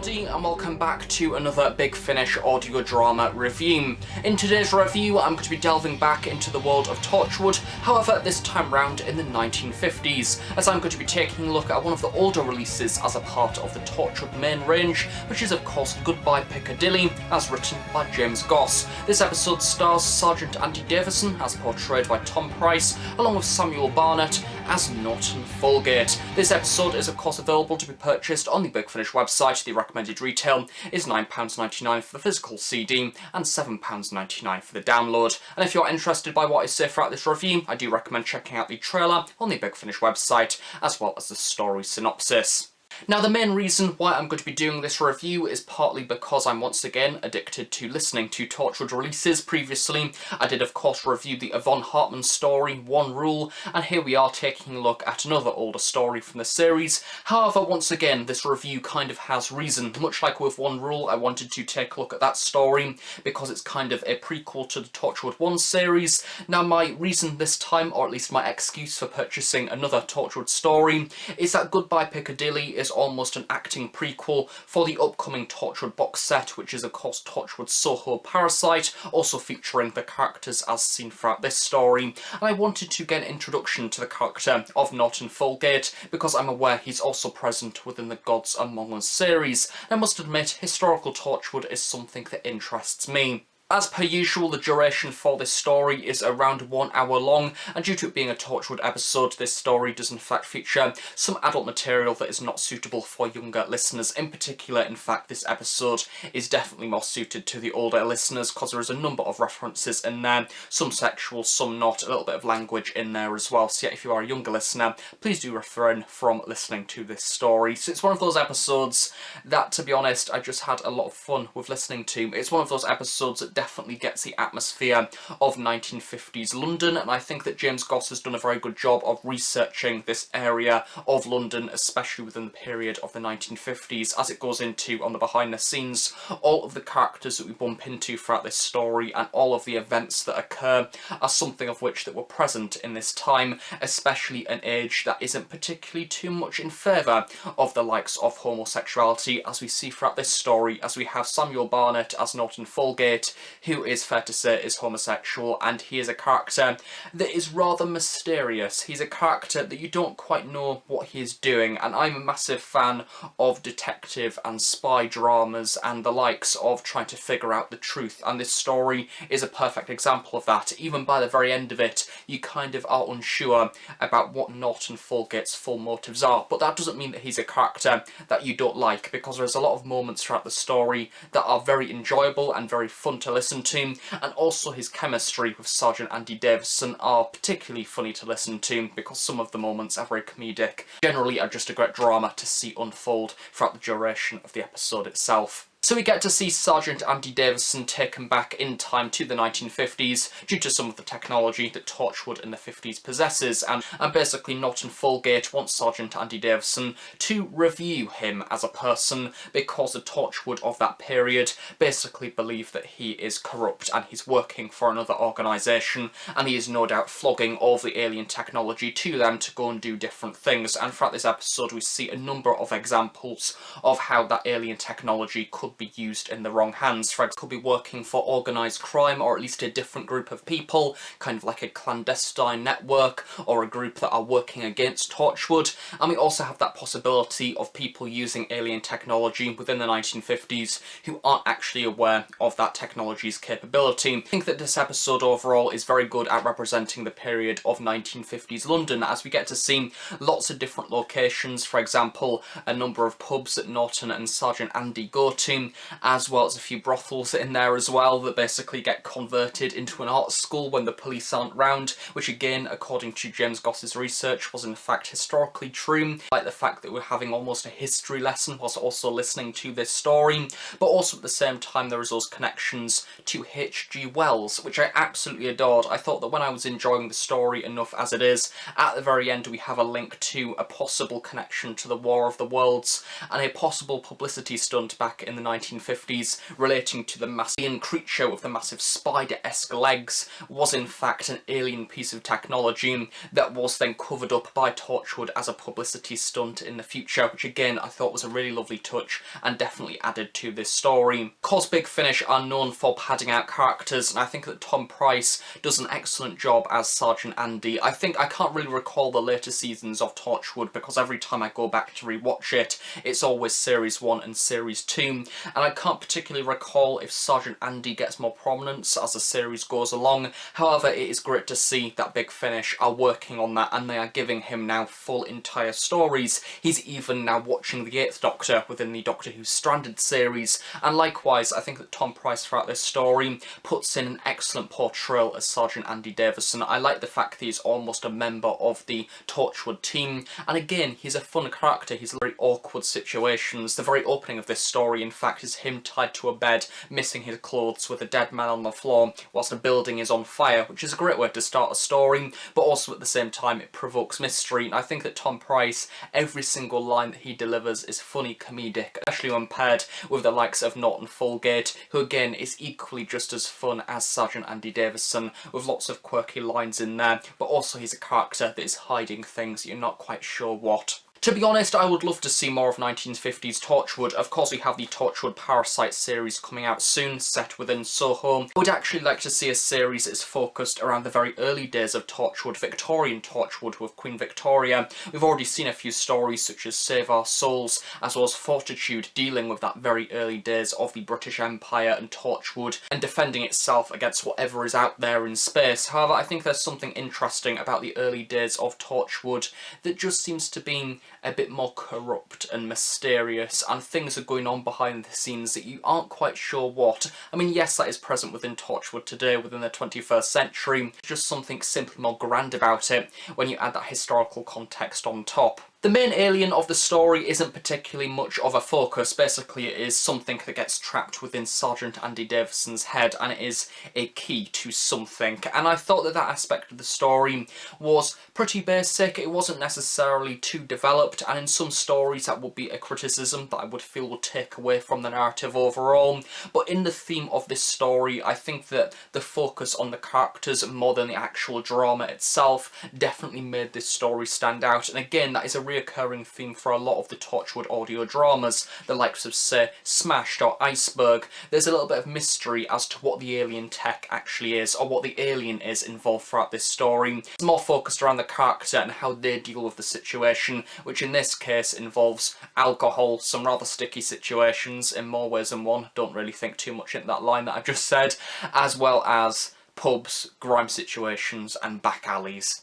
everybody, and welcome back to another Big Finish audio drama review. In today's review, I'm going to be delving back into the world of Torchwood, however this time round in the 1950s, as I'm going to be taking a look at one of the older releases as a part of the Torchwood main range, which is of course Goodbye Piccadilly, as written by James Goss. This episode stars Sergeant Andy Davidson, as portrayed by Tom Price, along with Samuel Barnett as Norton Folgate. This episode is of course available to be purchased on the Big Finish website. The recommended retail is £9.99 for the physical CD and £7.99 for the download. And if you're interested by what I say throughout this review, I do recommend checking out the trailer on the Big Finish website, as well as the story synopsis. Now, the main reason why I'm going to be doing this review is partly because I'm once again addicted to listening to Torchwood releases. Previously, I did of course review the Yvonne Hartman story, One Rule, and here we are taking a look at another older story from the series. However, once again, this review kind of has reason. Much like with One Rule, I wanted to take a look at that story because it's kind of a prequel to the Torchwood 1 series. Now, my reason this time, or at least my excuse for purchasing another Torchwood story, is that Goodbye Piccadilly is almost an acting prequel for the upcoming Torchwood box set, which is of course Torchwood Soho Parasite, also featuring the characters as seen throughout this story. And I wanted to get an introduction to the character of Norton Folgate because I'm aware he's also present within the Gods Among Us series. And I must admit, historical Torchwood is something that interests me. As per usual, the duration for this story is around 1 hour long, and due to it being a Torchwood episode, this story does in fact feature some adult material that is not suitable for younger listeners. In particular, in fact, this episode is definitely more suited to the older listeners because there is a number of references in there, some sexual, some not, a little bit of language in there as well. So yeah, if you are a younger listener, please do refrain from listening to this story. So it's one of those episodes that, to be honest, I just had a lot of fun with listening to. It's one of those episodes that definitely gets the atmosphere of 1950s London, and I think that James Goss has done a very good job of researching this area of London, especially within the period of the 1950s, as it goes into, on the behind the scenes, all of the characters that we bump into throughout this story and all of the events that occur are something of which that were present in this time, especially an age that isn't particularly too much in favour of the likes of homosexuality, as we see throughout this story, as we have Samuel Barnett as Norton Folgate, who is fair to say is homosexual, and he is a character that is rather mysterious. He's a character that you don't quite know what he is doing, and I'm a massive fan of detective and spy dramas and the likes of trying to figure out the truth, and this story is a perfect example of that. Even by the very end of it, you kind of are unsure about what Norton Folgate's full motives are, but that doesn't mean that he's a character that you don't like, because there's a lot of moments throughout the story that are very enjoyable and very fun to listen to, and also his chemistry with Sergeant Andy Davidson are particularly funny to listen to because some of the moments are very comedic. Generally are just a great drama to see unfold throughout the duration of the episode itself. So we get to see Sergeant Andy Davidson taken back in time to the 1950s due to some of the technology that Torchwood in the 50s possesses, and basically Norton Folgate wants Sergeant Andy Davidson to review him as a person because the Torchwood of that period basically believe that he is corrupt and he's working for another organisation, and he is no doubt flogging all the alien technology to them to go and do different things. And throughout this episode we see a number of examples of how that alien technology could be used in the wrong hands. For example, could be working for organised crime, or at least a different group of people, kind of like a clandestine network, or a group that are working against Torchwood. And we also have that possibility of people using alien technology within the 1950s who aren't actually aware of that technology's capability. I think that this episode overall is very good at representing the period of 1950s London, as we get to see lots of different locations. For example, a number of pubs that Norton and Sergeant Andy go to, as well as a few brothels in there as well that basically get converted into an art school when the police aren't round, which again, according to James Goss's research, was in fact historically true, like the fact that we're having almost a history lesson whilst also listening to this story. But also at the same time there is those connections to H.G. Wells, which I absolutely adored. I thought that when I was enjoying the story enough as it is, at the very end we have a link to a possible connection to the War of the Worlds and a possible publicity stunt back in the 1950s relating to the massive alien creature with the massive spider-esque legs was in fact an alien piece of technology that was then covered up by Torchwood as a publicity stunt in the future, which again I thought was a really lovely touch and definitely added to this story. Of course, Big Finish are known for padding out characters, and I think that Tom Price does an excellent job as Sergeant Andy. I can't really recall the later seasons of Torchwood because every time I go back to rewatch it, it's always Series 1 and Series 2, and I can't particularly recall if Sergeant Andy gets more prominence as the series goes along. However, it is great to see that Big Finish are working on that and they are giving him now full entire stories. He's even now watching the 8th Doctor within the Doctor Who Stranded series, and likewise I think that Tom Price throughout this story puts in an excellent portrayal as Sergeant Andy Davidson. I like the fact that he's almost a member of the Torchwood team, and again he's a fun character. He's in very awkward situations. The very opening of this story in fact is him tied to a bed, missing his clothes with a dead man on the floor whilst a building is on fire, which is a great way to start a story, but also at the same time it provokes mystery. And I think that Tom Price, every single line that he delivers is funny, comedic, especially when paired with the likes of Norton Folgate, who again is equally just as fun as Sergeant Andy Davidson, with lots of quirky lines in there, but also he's a character that is hiding things you're not quite sure what. To be honest, I would love to see more of 1950s Torchwood. Of course, we have the Torchwood Parasite series coming out soon, set within Soho. I would actually like to see a series that is focused around the very early days of Torchwood, Victorian Torchwood with Queen Victoria. We've already seen a few stories such as Save Our Souls, as well as Fortitude, dealing with that very early days of the British Empire and Torchwood, and defending itself against whatever is out there in space. However, I think there's something interesting about the early days of Torchwood that just seems to be a bit more corrupt and mysterious, and things are going on behind the scenes that you aren't quite sure what. I mean, yes, that is present within Torchwood today, within the 21st century, just something simply more grand about it when you add that historical context on top. The main alien of the story isn't particularly much of a focus. Basically, it is something that gets trapped within Sergeant Andy Davidson's head, and it is a key to something. And I thought that that aspect of the story was pretty basic. It wasn't necessarily too developed, and in some stories that would be a criticism that I would feel would take away from the narrative overall. But in the theme of this story, I think that the focus on the characters more than the actual drama itself definitely made this story stand out. And again, that is a reoccurring theme for a lot of the Torchwood audio dramas, the likes of, say, Smashed or Iceberg. There's a little bit of mystery as to what the alien tech actually is, or what the alien is involved throughout this story. It's more focused around the character and how they deal with the situation, which in this case involves alcohol, some rather sticky situations in more ways than one. Don't really think too much into that line that I've just said, as well as pubs, grime situations and back alleys.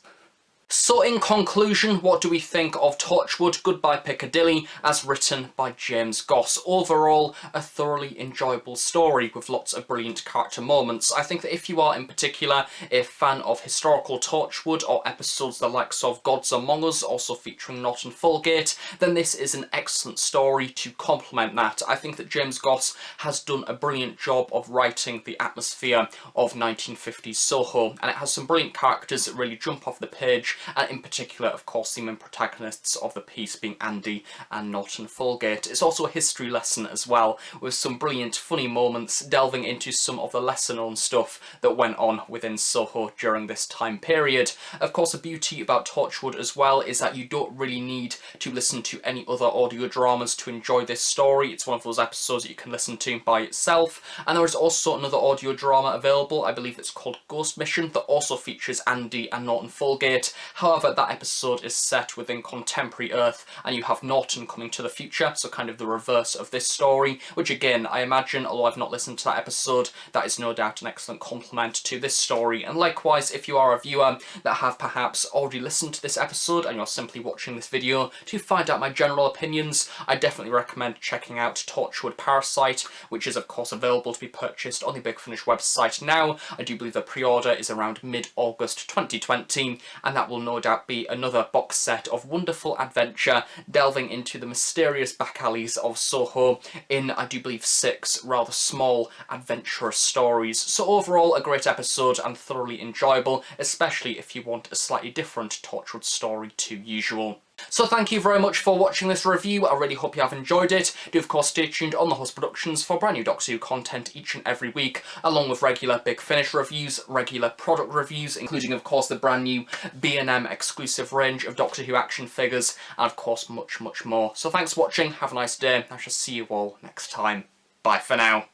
So in conclusion, what do we think of Torchwood Goodbye Piccadilly as written by James Goss? Overall, a thoroughly enjoyable story with lots of brilliant character moments. I think that if you are in particular a fan of historical Torchwood or episodes the likes of Gods Among Us, also featuring Norton Folgate, then this is an excellent story to complement that. I think that James Goss has done a brilliant job of writing the atmosphere of 1950s Soho, and it has some brilliant characters that really jump off the page, and in particular, of course, the main protagonists of the piece being Andy and Norton Folgate. It's also a history lesson as well, with some brilliant funny moments delving into some of the lesser known stuff that went on within Soho during this time period. Of course, the beauty about Torchwood as well is that you don't really need to listen to any other audio dramas to enjoy this story. It's one of those episodes that you can listen to by itself, and there is also another audio drama available, I believe it's called Ghost Mission, that also features Andy and Norton Folgate. However, that episode is set within contemporary Earth, and you have Norton coming to the future, so kind of the reverse of this story, which again, I imagine, although I've not listened to that episode, that is no doubt an excellent complement to this story. And likewise, if you are a viewer that have perhaps already listened to this episode and you're simply watching this video to find out my general opinions, I definitely recommend checking out Torchwood Parasite, which is of course available to be purchased on the Big Finish website now. I do believe the pre-order is around mid-August 2020, and that will no doubt be another box set of wonderful adventure delving into the mysterious back alleys of Soho in, I do believe, 6 rather small adventurous stories. So overall, a great episode and thoroughly enjoyable, especially if you want a slightly different Torchwood story to usual. So thank you very much for watching this review. I really hope you have enjoyed it. Do of course stay tuned on The Host Productions for brand new Doctor Who content each and every week, along with regular Big Finish reviews, regular product reviews, including of course the brand new B&M exclusive range of Doctor Who action figures, and of course much more. So thanks for watching, have a nice day, I shall see you all next time. Bye for now.